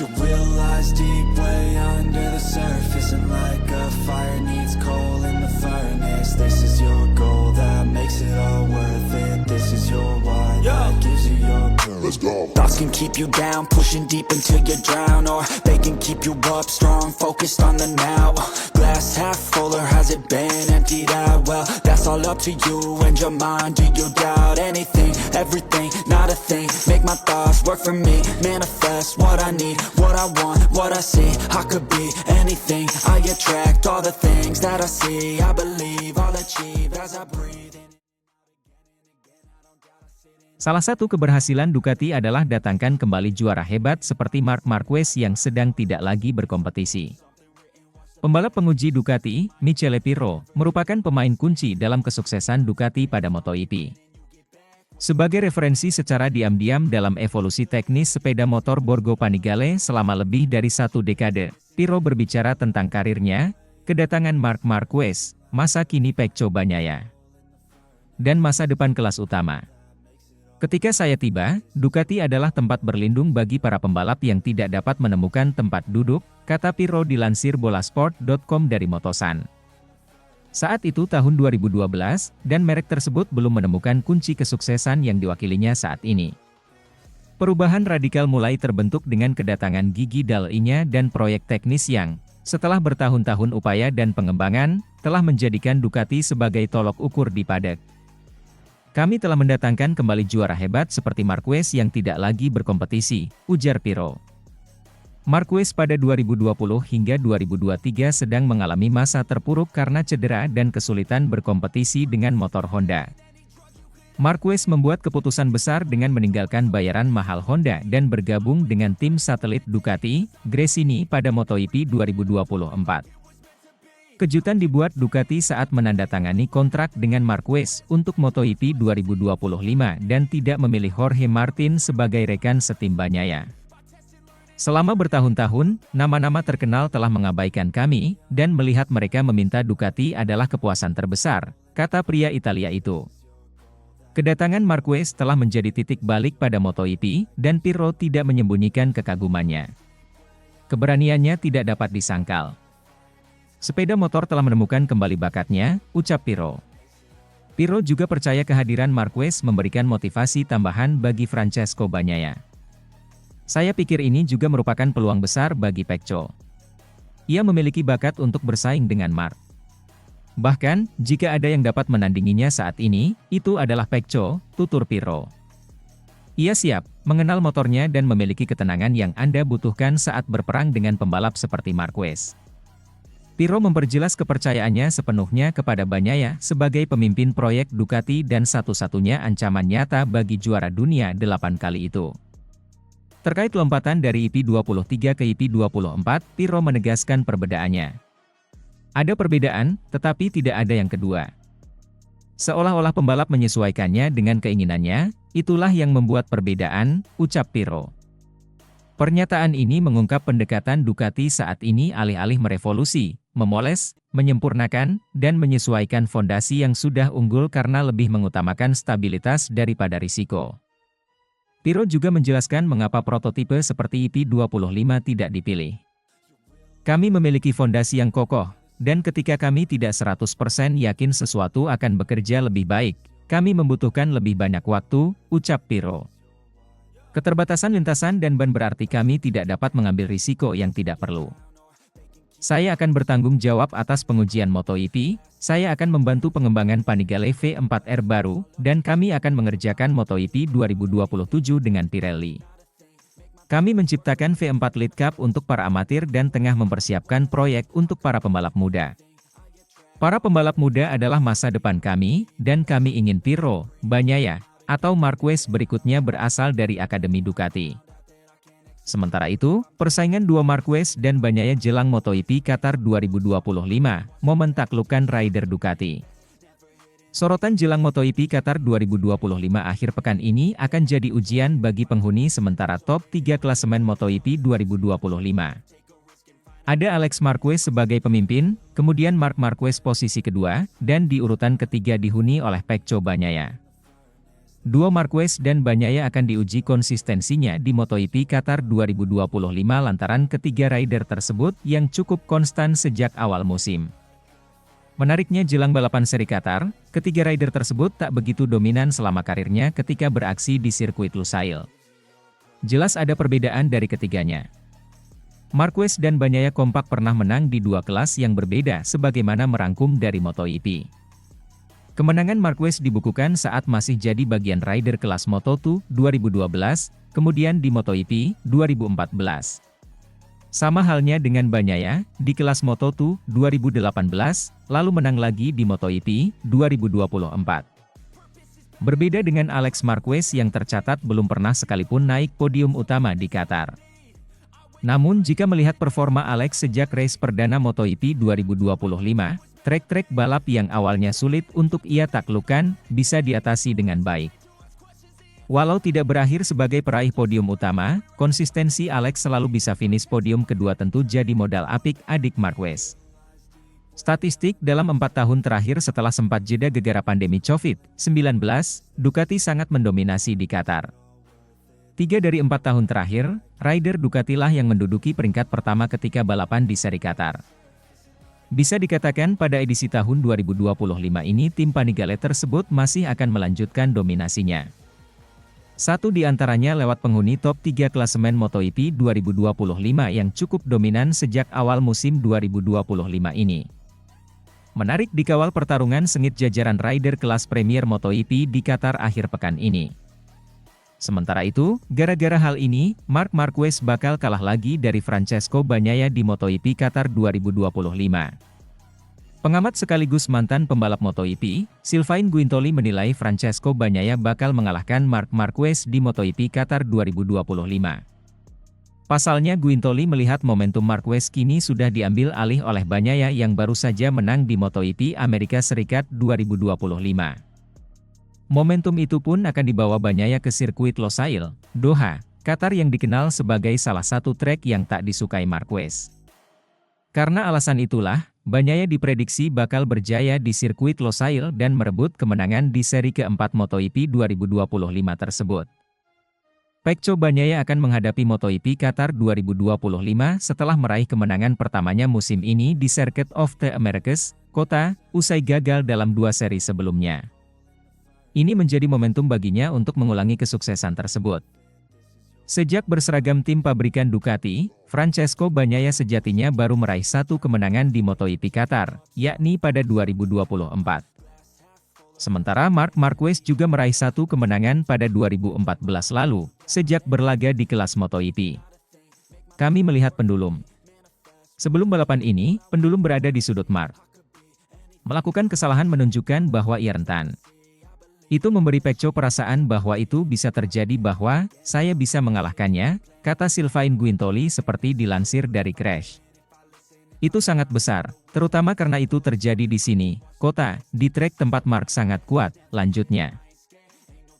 You realize deep way under the surface, and like a fire needs coal in the furnace. This is your goal that makes it all worth it. This is your why that gives you your purpose. Let's go. Thoughts can keep you down, pushing deep until you drown, or they can keep you up strong, focused on the now. Glass half full, or has it been emptied out? Well, that's all up to you and your mind. Do you doubt anything, everything, not a thing? Make my thoughts work for me, manifest what I need, what I want, what I see. I could be anything, I attract all the things that I see. I believe I'll achieve as I breathe in. Salah satu keberhasilan Ducati adalah datangkan kembali juara hebat seperti Marc Marquez yang sedang tidak lagi berkompetisi. Pembalap penguji Ducati, Michele Pirro, merupakan pemain kunci dalam kesuksesan Ducati pada MotoGP. Sebagai referensi secara diam-diam dalam evolusi teknis sepeda motor Borgo Panigale selama lebih dari 1 dekade, Pirro berbicara tentang karirnya, kedatangan Marc Marquez, masa kini Pecco Bagnaia, dan masa depan kelas utama. Ketika saya tiba, Ducati adalah tempat berlindung bagi para pembalap yang tidak dapat menemukan tempat duduk, kata Pirro dilansir bolasport.com dari Motosan. Saat itu tahun 2012, dan merek tersebut belum menemukan kunci kesuksesan yang diwakilinya saat ini. Perubahan radikal mulai terbentuk dengan kedatangan Gigi Dall'Igna dan proyek teknis yang, setelah bertahun-tahun upaya dan pengembangan, telah menjadikan Ducati sebagai tolok ukur di paddock. Kami telah mendatangkan kembali juara hebat seperti Marquez yang tidak lagi berkompetisi, ujar Pirro. Marquez pada 2020 hingga 2023 sedang mengalami masa terpuruk karena cedera dan kesulitan berkompetisi dengan motor Honda. Marquez membuat keputusan besar dengan meninggalkan bayaran mahal Honda dan bergabung dengan tim satelit Ducati, Gresini pada MotoGP 2024. Kejutan dibuat Ducati saat menandatangani kontrak dengan Marquez untuk MotoGP 2025 dan tidak memilih Jorge Martin sebagai rekan setim Bagnaia. Selama bertahun-tahun, nama-nama terkenal telah mengabaikan kami, dan melihat mereka meminta Ducati adalah kepuasan terbesar, kata pria Italia itu. Kedatangan Marquez telah menjadi titik balik pada MotoGP, dan Pirro tidak menyembunyikan kekagumannya. Keberaniannya tidak dapat disangkal. Sepeda motor telah menemukan kembali bakatnya, ucap Pirro. Pirro juga percaya kehadiran Marquez memberikan motivasi tambahan bagi Francesco Bagnaia. Saya pikir ini juga merupakan peluang besar bagi Pecco. Ia memiliki bakat untuk bersaing dengan Marc. Bahkan, jika ada yang dapat menandinginya saat ini, itu adalah Pecco, tutur Pirro. Ia siap, mengenal motornya dan memiliki ketenangan yang Anda butuhkan saat berperang dengan pembalap seperti Marquez. Pirro memperjelas kepercayaannya sepenuhnya kepada Bagnaia sebagai pemimpin proyek Ducati dan satu-satunya ancaman nyata bagi juara dunia 8 kali itu. Terkait lompatan dari IP23 ke IP24, Pirro menegaskan perbedaannya. Ada perbedaan, tetapi tidak ada yang kedua. Seolah-olah pembalap menyesuaikannya dengan keinginannya, itulah yang membuat perbedaan, ucap Pirro. Pernyataan ini mengungkap pendekatan Ducati saat ini alih-alih merevolusi, memoles, menyempurnakan, dan menyesuaikan fondasi yang sudah unggul karena lebih mengutamakan stabilitas daripada risiko. Pirro juga menjelaskan mengapa prototipe seperti IP25 tidak dipilih. Kami memiliki fondasi yang kokoh, dan ketika kami tidak 100% yakin sesuatu akan bekerja lebih baik, kami membutuhkan lebih banyak waktu, ucap Pirro. Keterbatasan lintasan dan ban berarti kami tidak dapat mengambil risiko yang tidak perlu. Saya akan bertanggung jawab atas pengujian MotoGP, saya akan membantu pengembangan Panigale V4R baru, dan kami akan mengerjakan MotoGP 2027 dengan Pirelli. Kami menciptakan V4 Lead Cup untuk para amatir dan tengah mempersiapkan proyek untuk para pembalap muda. Para pembalap muda adalah masa depan kami, dan kami ingin Pirro, Bagnaia, atau Marquez berikutnya berasal dari Akademi Ducati. Sementara itu, persaingan dua Marquez dan Bagnaia jelang MotoGP Qatar 2025, momen taklukkan rider Ducati. Sorotan jelang MotoGP Qatar 2025 akhir pekan ini akan jadi ujian bagi penghuni sementara top 3 klasemen MotoGP 2025. Ada Alex Marquez sebagai pemimpin, kemudian Marc Marquez posisi kedua, dan di urutan ketiga dihuni oleh Pecco Bagnaia. duo Marquez dan Bagnaia akan diuji konsistensinya di MotoGP Qatar 2025 lantaran ketiga rider tersebut yang cukup konstan sejak awal musim. Menariknya jelang balapan seri Qatar, ketiga rider tersebut tak begitu dominan selama karirnya ketika beraksi di sirkuit Lusail. Jelas ada perbedaan dari ketiganya. Marquez dan Bagnaia kompak pernah menang di dua kelas yang berbeda sebagaimana merangkum dari MotoGP. Kemenangan Marquez dibukukan saat masih jadi bagian rider kelas Moto2 2012, kemudian di MotoGP 2014. Sama halnya dengan Bagnaia, di kelas Moto2 2018, lalu menang lagi di MotoGP 2024. Berbeda dengan Alex Marquez yang tercatat belum pernah sekalipun naik podium utama di Qatar. Namun jika melihat performa Alex sejak race perdana MotoGP 2025, trek-trek balap yang awalnya sulit untuk ia taklukkan, bisa diatasi dengan baik. Walau tidak berakhir sebagai peraih podium utama, konsistensi Alex selalu bisa finish podium kedua tentu jadi modal apik adik Marquez. Statistik dalam 4 tahun terakhir setelah sempat jeda gegara pandemi COVID-19, Ducati sangat mendominasi di Qatar. 3 dari 4 tahun terakhir, rider Ducati lah yang menduduki peringkat pertama ketika balapan di seri Qatar. Bisa dikatakan pada edisi tahun 2025 ini tim Panigale tersebut masih akan melanjutkan dominasinya. Satu di antaranya lewat penghuni top 3 klasemen MotoGP 2025 yang cukup dominan sejak awal musim 2025 ini. Menarik dikawal pertarungan sengit jajaran rider kelas Premier MotoGP di Qatar akhir pekan ini. Sementara itu, gara-gara hal ini, Marc Marquez bakal kalah lagi dari Francesco Bagnaia di MotoGP Qatar 2025. Pengamat sekaligus mantan pembalap MotoGP, Sylvain Guintoli menilai Francesco Bagnaia bakal mengalahkan Marc Marquez di MotoGP Qatar 2025. Pasalnya Guintoli melihat momentum Marquez kini sudah diambil alih oleh Bagnaia yang baru saja menang di MotoGP Amerika Serikat 2025. Momentum itu pun akan dibawa Bagnaia ke sirkuit Losail, Doha, Qatar yang dikenal sebagai salah satu trek yang tak disukai Marquez. Karena alasan itulah, Bagnaia diprediksi bakal berjaya di sirkuit Losail dan merebut kemenangan di seri keempat MotoGP 2025 tersebut. Pecco Bagnaia akan menghadapi MotoGP Qatar 2025 setelah meraih kemenangan pertamanya musim ini di Circuit of the Americas, Kota, usai gagal dalam 2 seri sebelumnya. Ini menjadi momentum baginya untuk mengulangi kesuksesan tersebut. Sejak berseragam tim pabrikan Ducati, Francesco Bagnaia sejatinya baru meraih 1 kemenangan di MotoGP Qatar, yakni pada 2024. Sementara Marc Marquez juga meraih 1 kemenangan pada 2014 lalu, sejak berlaga di kelas MotoGP. Kami melihat pendulum. Sebelum balapan ini, pendulum berada di sudut Marc. Melakukan kesalahan menunjukkan bahwa ia rentan. Itu memberi Pecco perasaan bahwa itu bisa terjadi bahwa, saya bisa mengalahkannya, kata Sylvain Guintoli seperti dilansir dari Crash. Itu sangat besar, terutama karena itu terjadi di sini, Kota, di trek tempat Marc sangat kuat, lanjutnya.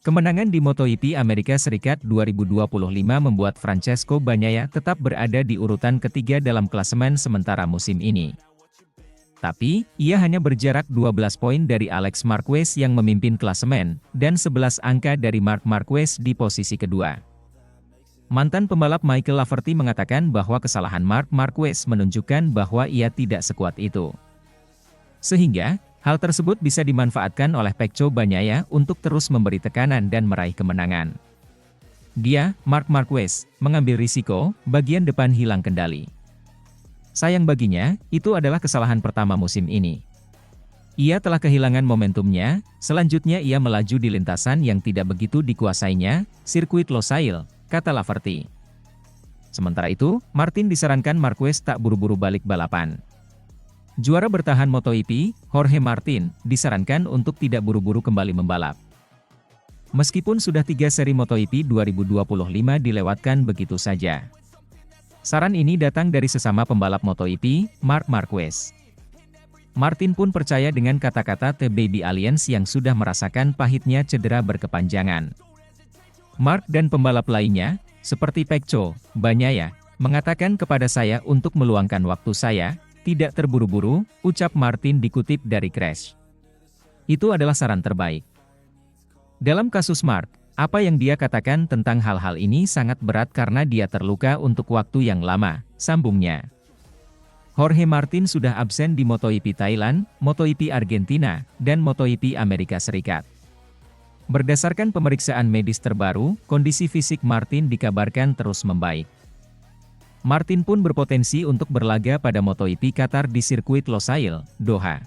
Kemenangan di MotoGP Amerika Serikat 2025 membuat Francesco Bagnaia tetap berada di urutan ketiga dalam klasemen sementara musim ini. Tapi, ia hanya berjarak 12 poin dari Alex Marquez yang memimpin klasemen, dan 11 angka dari Marc Marquez di posisi kedua. Mantan pembalap Michael Laverty mengatakan bahwa kesalahan Marc Marquez menunjukkan bahwa ia tidak sekuat itu. Sehingga, hal tersebut bisa dimanfaatkan oleh Pecco Bagnaia untuk terus memberi tekanan dan meraih kemenangan. Dia, Marc Marquez, mengambil risiko, bagian depan hilang kendali. Sayang baginya, itu adalah kesalahan pertama musim ini. Ia telah kehilangan momentumnya, selanjutnya ia melaju di lintasan yang tidak begitu dikuasainya, sirkuit Losail, kata Laverty. Sementara itu, Martin disarankan Marquez tak buru-buru balik balapan. Juara bertahan MotoGP, Jorge Martin, disarankan untuk tidak buru-buru kembali membalap. Meskipun sudah 3 seri MotoGP 2025 dilewatkan begitu saja. Saran ini datang dari sesama pembalap MotoGP, Marc Marquez. Martin pun percaya dengan kata-kata The Baby Aliens yang sudah merasakan pahitnya cedera berkepanjangan. Marc dan pembalap lainnya, seperti Pecco Bagnaia, mengatakan kepada saya untuk meluangkan waktu saya, tidak terburu-buru, ucap Martin dikutip dari Crash. Itu adalah saran terbaik. Dalam kasus Mark, apa yang dia katakan tentang hal-hal ini sangat berat karena dia terluka untuk waktu yang lama, sambungnya. Jorge Martin sudah absen di MotoGP Thailand, MotoGP Argentina, dan MotoGP Amerika Serikat. Berdasarkan pemeriksaan medis terbaru, kondisi fisik Martin dikabarkan terus membaik. Martin pun berpotensi untuk berlaga pada MotoGP Qatar di sirkuit Losail, Doha.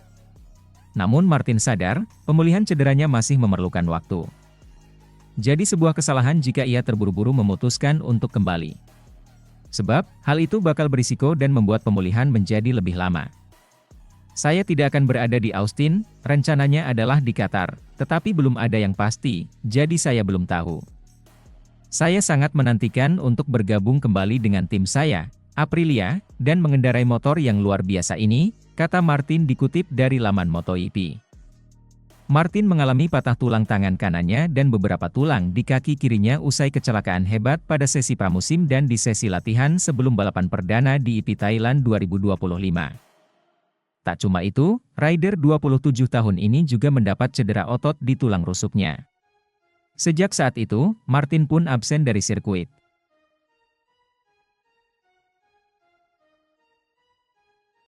Namun Martin sadar, pemulihan cederanya masih memerlukan waktu. Jadi sebuah kesalahan jika ia terburu-buru memutuskan untuk kembali. Sebab, hal itu bakal berisiko dan membuat pemulihan menjadi lebih lama. Saya tidak akan berada di Austin, rencananya adalah di Qatar, tetapi belum ada yang pasti, jadi saya belum tahu. Saya sangat menantikan untuk bergabung kembali dengan tim saya, Aprilia, dan mengendarai motor yang luar biasa ini, kata Martin dikutip dari laman MotoGP. Martin mengalami patah tulang tangan kanannya dan beberapa tulang di kaki kirinya usai kecelakaan hebat pada sesi pramusim dan di sesi latihan sebelum balapan perdana di IP Thailand 2025. Tak cuma itu, rider 27 tahun ini juga mendapat cedera otot di tulang rusuknya. Sejak saat itu, Martin pun absen dari sirkuit.